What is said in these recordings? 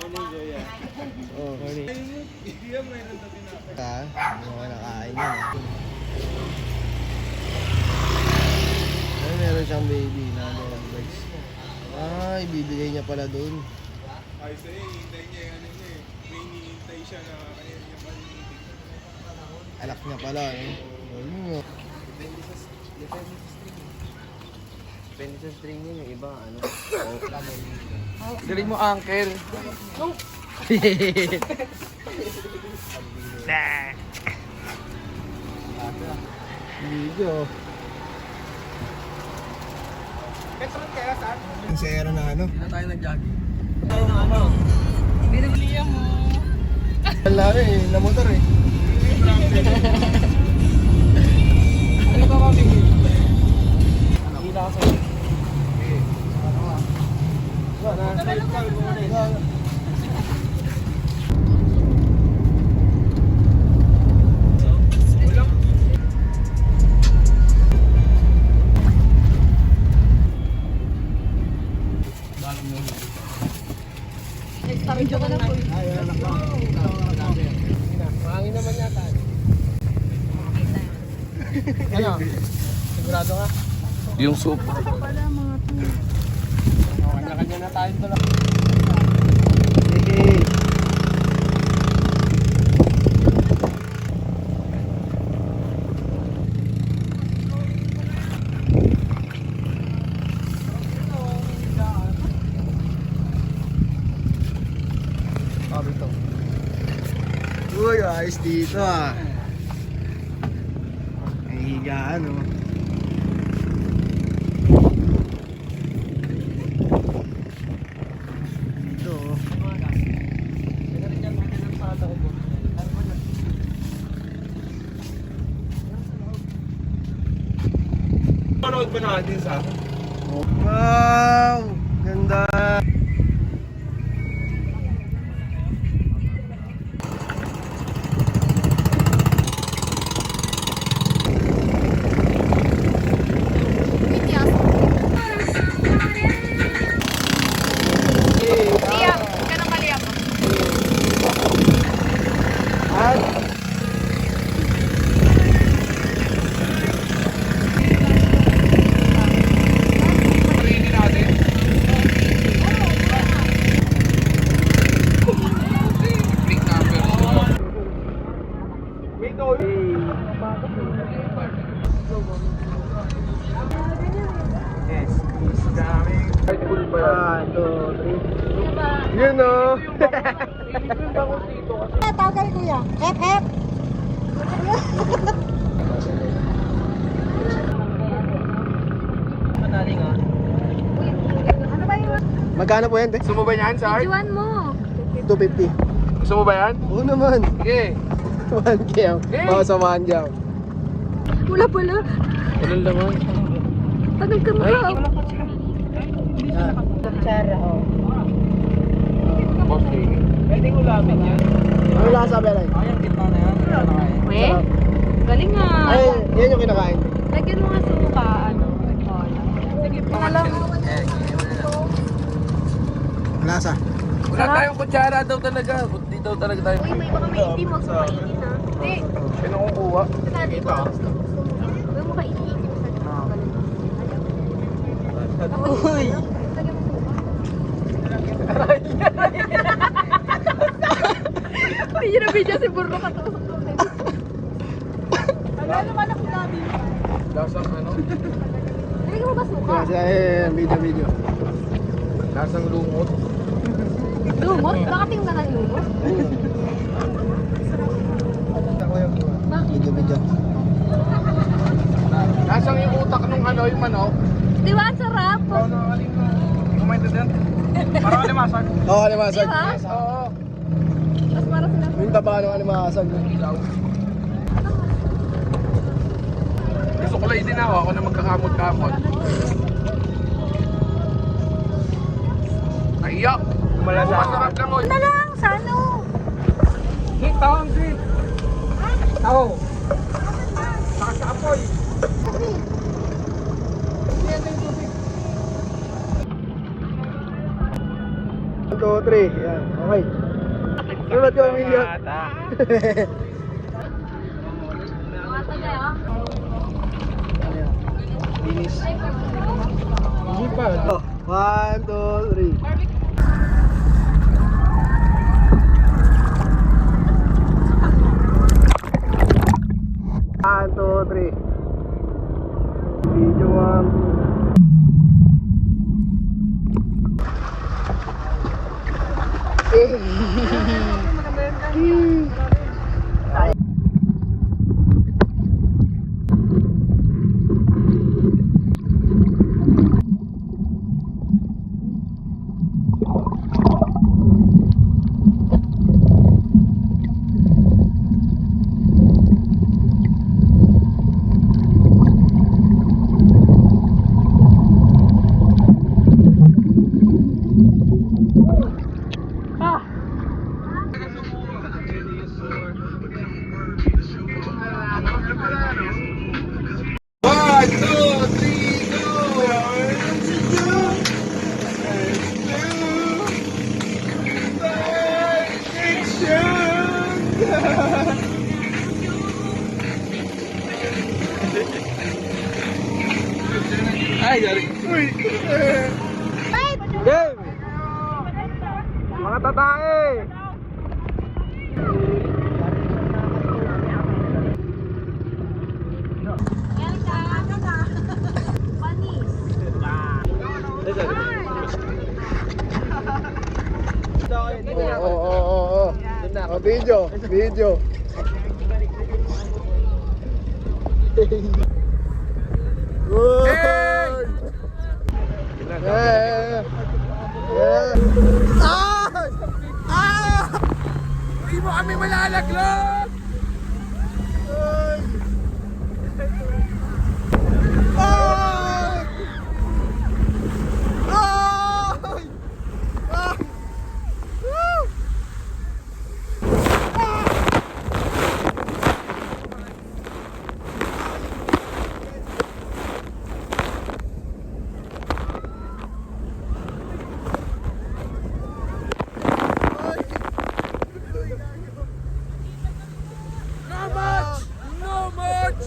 Oh. Hindi mo nakain yan. Ay, meron siyang baby na lovebirds. Ah, ibibigay niya pala doon. Ay, sa'yo, hintay niya yung ano niya eh. May hinihintay siya na kaya niya pala. Alak niya pala eh. Ayun. Depende sa string niya, yung iba, ano. Galing mo, uncle. Video. Petron kaya saan? Yung zero na ano. Hindi na tayo nag-jogging. Binibili mo. Ang laki eh, na motor eh. Ano ka mabili? Hila ka sa'yo. Medyo ka na po. Mahangin naman yata. Ano? Sigurado ka? Yung soup. Kanya-kanya na tayo ito lang. Sige. Uy, ayos dito ah. May higaan oh. Dito oh. Panood ba natin sa? Wow! Ganda! Liam, ka na maliam. Parinig natin. Break number. Wait, oh. Yes, he's coming. Right, full ba? 1, 2, 3. Yun oh! Tawag kuya. Hep, hep. Madaling ah. Ano ba yun? Magkano po yan, te? Gusto mo ba yan, Sar? Iwan mo. 250. Gusto mo ba yan? Oo naman. Sige. 1K oh. Baka samahan dyan. Wala pala. Walang laman. Tanong ka mo. Boss King. Pwede ulamin yan. Ano lasa, Belay? Yung gitna na yan. We? Galing nga. Ay, yan yung kinakain. Lagyan mo nga suka. Ano? Sige pa lang. Lasa. Wala tayong kutsara daw talaga. Buti daw talaga tayo. Uy, may baka may hindi mo. Gusto mo kainin ha? Hindi. Sino kong kuha? Saka dito. Huwag mo kainin. Uy! Hindi na video si Burro katusok ko. Wala naman ako dami. Lasang ano? Hindi mo ba suka? Video. Lasang lumot. Lumot? Bakit yung nalang lumot? Video. Lasang yung utak nung ano, yung manok. Di ba? Ang sarap. Kumain din. Parang alimasag. Oo, Di alimasag. ba? Oo. Mas para sila. Yung taba ng alimasag. Gusto ko lang din ako na magkakamot-kamot. Naiyak. Masarap lang o. Ano lang? Sa ano? Hit, tawang hit. Tawo. Saka sa apoy. 1, 2, 3. Yan, okay. Ano ba't ka umiyak? Finish. Hindi pa. 1, 2, 3. One, two, three. Video Ay, yari. Game! Mga tatae! Oo. Oh, video. Hey! Yeah. Hindi mo kami malalaglag! No much!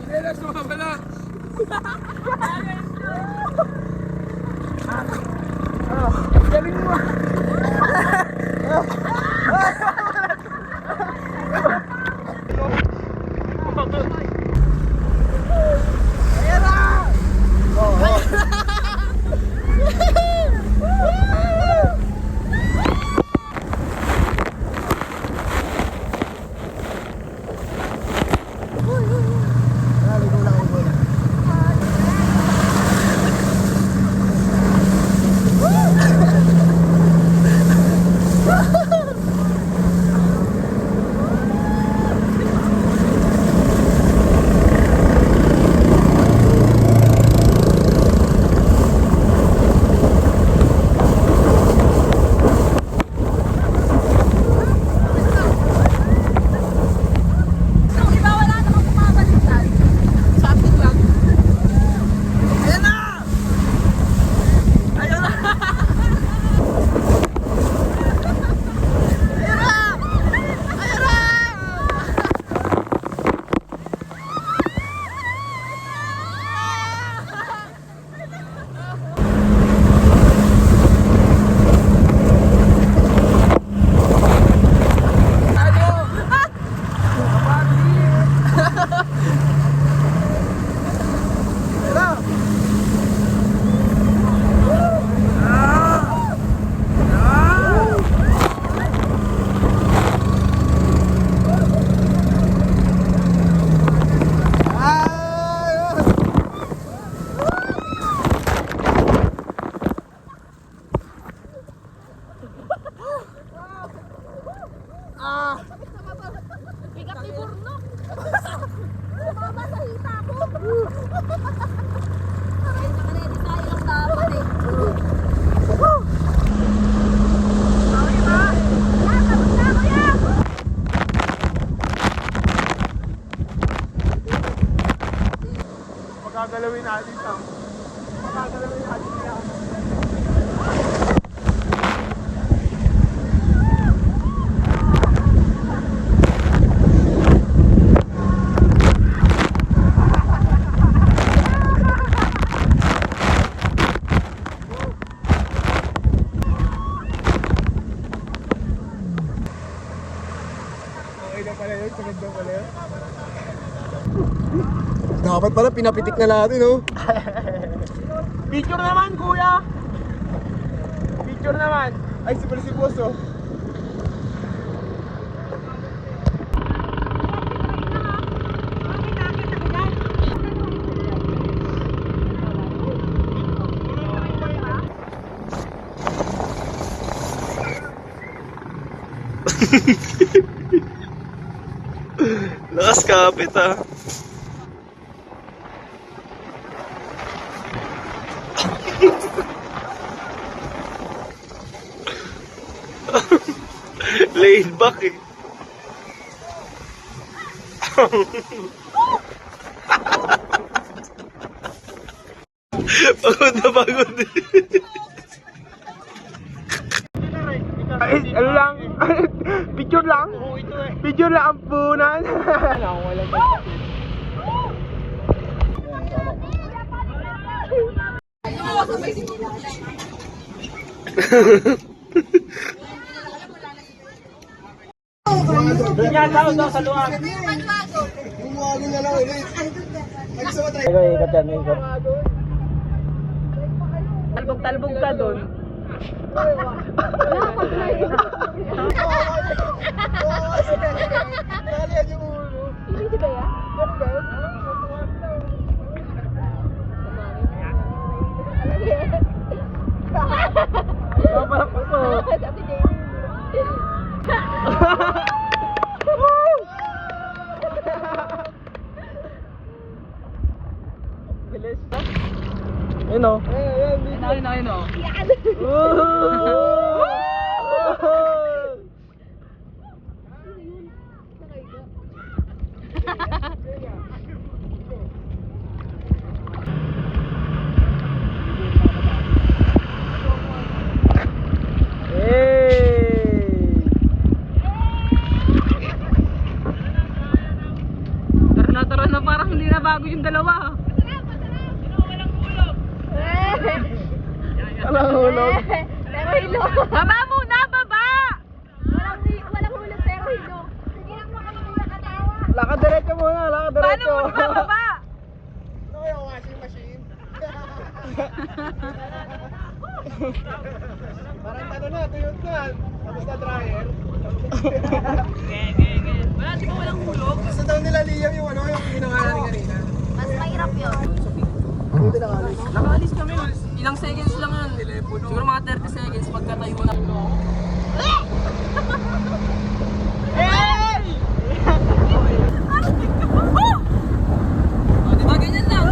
Sinelas mo pala! Galing mo! Gagalawin natin siya. Gagalawin natin siya. Okay na pala yun, sunod na pala yun. Dapat pala pinapitik na natin, oh. Picture naman, kuya! Picture naman! Ay, si boss, oh. Lakas kapit, ah. Laid back, eh. Pagod na pagod, eh. Ay, ano lang? Picture lang? Picture lang ang punan. Tinatawag daw sa luwag. Bumago na lang ulit. Ay, gusto mo try? Talbog-talbog ka doon. Nalihan yung ulo. Hindi ba yan? Parang puso. Sabi Jamie. Bilis. Ayun, oh. Ayun o. Tara na parang hindi na bago yung dalawa. Walang hulog. Pero hilog. Baba muna, baba! Walang hulog pero hilog. Sige lang mo kami muna katawa. Lakad diretso muna, lakad Paano diretso. mo bababa? Ano yung washing machine? Parang ano na, tuyot na. Tapos na dryer. Wala, di ba walang hulog? Gusto daw nila Liam yung ano, yung ginawa natin kanina. Mas mahirap yun. Buti nakalis. Nakaalis kami. Ilang seconds lang yan. Siguro mga 30 seconds pagkatayo na. Di ba ganyan lang?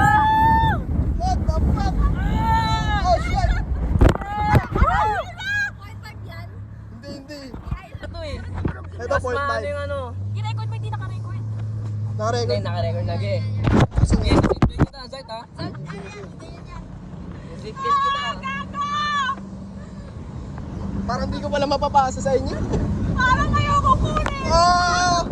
What the fuck? Oh shit! Hindi. Ito eh. Ito point Mas five. yung ano. Girecord mo, hindi naka-record. Nakarecord. Naka-record na ge. Sige, sit kita, Zart ha? Sit kita. Parang di ko pala mapapasa sa inyo. Parang ayoko kunin. Oh!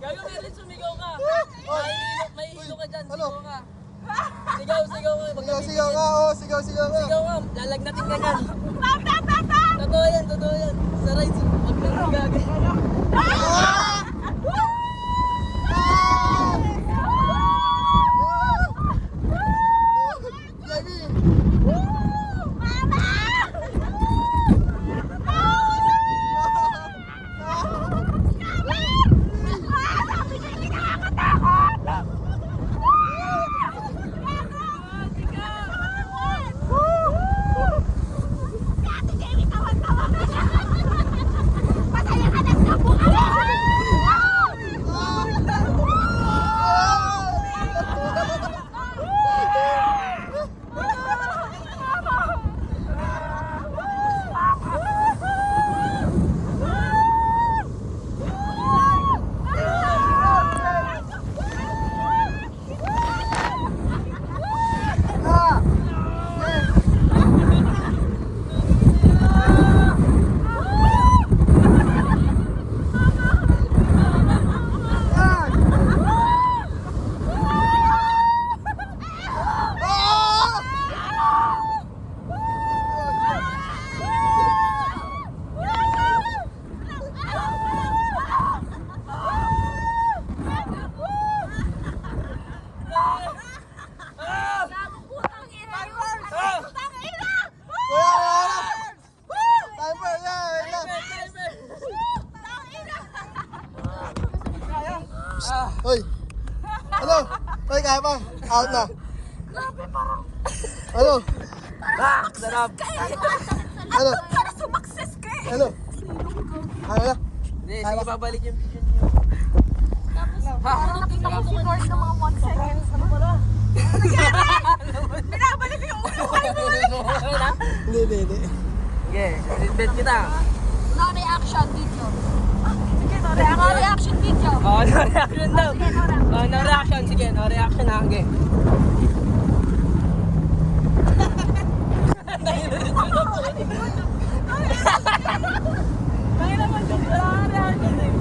Gago Merlin, sumigaw ka. May hilo ka dyan, Ano? sigaw ka. Sigaw ka. Sigaw ka, oh, sigaw ka. Sigaw ka, lalagnatin ka dyan. Totoo yan. Sa rides, wag na lang gagawin. Jamie! Hoy! Ano? Hoy, kaya pa. Out na. Ano? Ah, sarap. Ano? Para sumakses ka eh. Ano? Ano na? Hindi, sige, babalik yung video niyo. Parang nakita ko si Lord ng mga 1 seconds. Ano pala? Binabalik yung ulo ko. Hindi. Sige, bet kita. No reaction video. Sige, no reaction video. Oh, no reaction daw. Sige, no reaction. Oh, no reaction. Sige, no reaction na. Okay. Kaya naman yung reaction eh.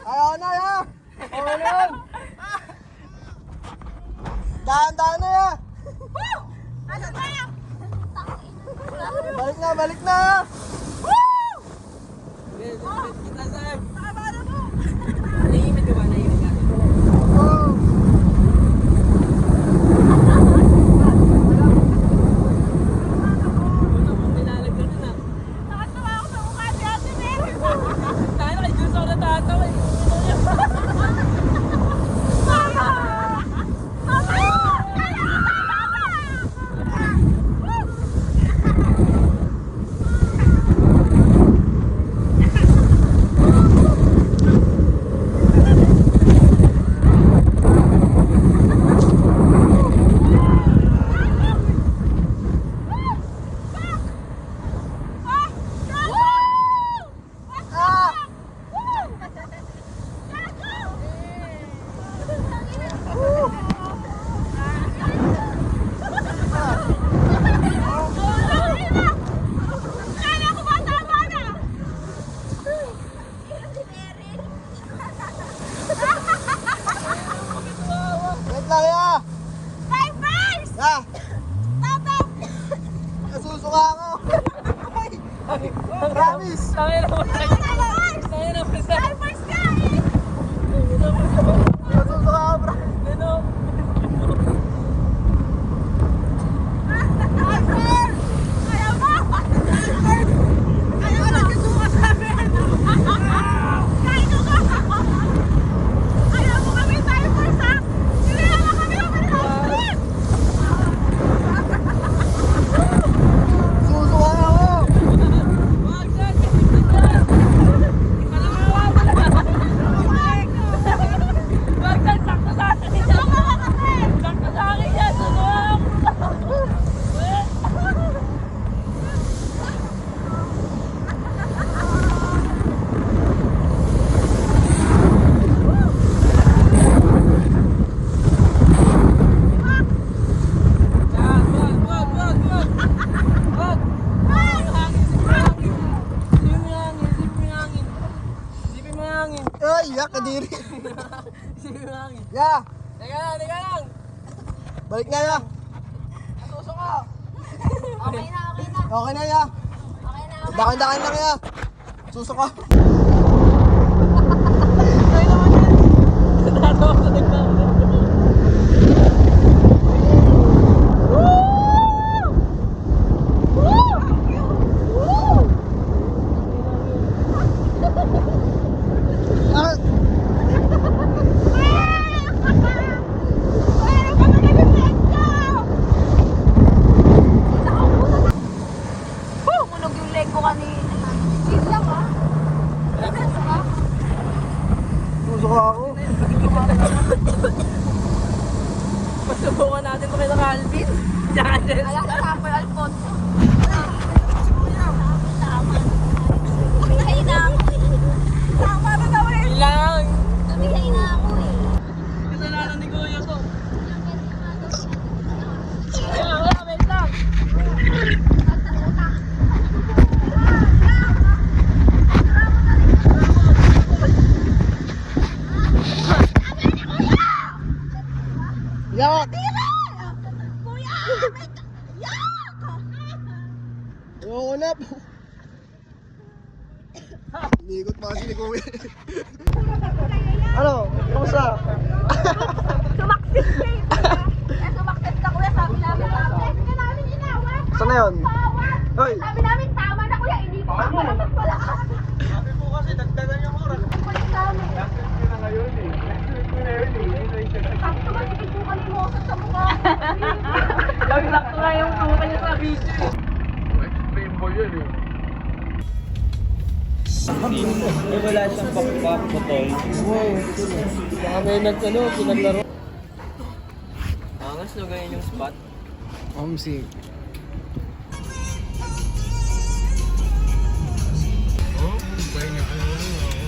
Ayaw na ya! Okay na yan! Dahan-dahan na ya! Balik na! Sige, bet kita, sir. Nahimik ka ba? Nahimik ka? Oh. Pinalagyan na. Nakatawa ako sa mukha ni Ate Mary. Tayo na, Diyos ako natatawa eh. Wait lang ya! Divers! Ya! Tatak! Nasusuka ako! Promise! Tayo na mo. Divers! Tayo na mo. Divers ka eh! Nasusuka ako, bro! Ano? Divers! Ayaw mo! Divers! Ayaw mo nagsusuka sa amin! Kaino ka! Ayaw mo kami divers ha! Hindi naman kami umalis! Nasusuka ako! Wag dyan, kasi dyan. Kalakawa mo na. Wag dyan, sakto sa akin. Sakto sa akin yan. Ay, yak, kadiri! Ya! Teka lang. Balik na ya! Susuko. Okay na. Okay na ya! Dakan-dakan lang ya! Susuka! mukha ko. Pasubukan natin ito kay Calvin. Tsaka Jess. Alam ko sa Apple Alfonso. Tumigay na ako eh. Tama na daw eh. Ilang. Tumigay na ako eh. Kasalanan ni Kuya ko. Wala, wait lang. Yak! Kuya! Yak! Ayoko na. Iniikot pa kasi ni Kuya. Ano? Kamusta? Sumaksis kayo. Eh, sumaksis ka kuya. Sabi namin namin inawan. Saan na yun? Hoy! Sabi namin tama na kuya. Hindi ko ako naman pala. Sabi po kasi, dagdagan yung oras. Kulit namin. Last week ko na ngayon eh. Next week ko na yun eh. Hintay siya na. Sabi ko masigit mo kalimosat sa mukha. Sakto nga yung mukha niya sa video eh. Extreme boy yun eh. Wala siyang pakpak botol. Wow. Baka may pinaglaro. Angas no ganyan yung spot. Homesick. Oh, bay na ano.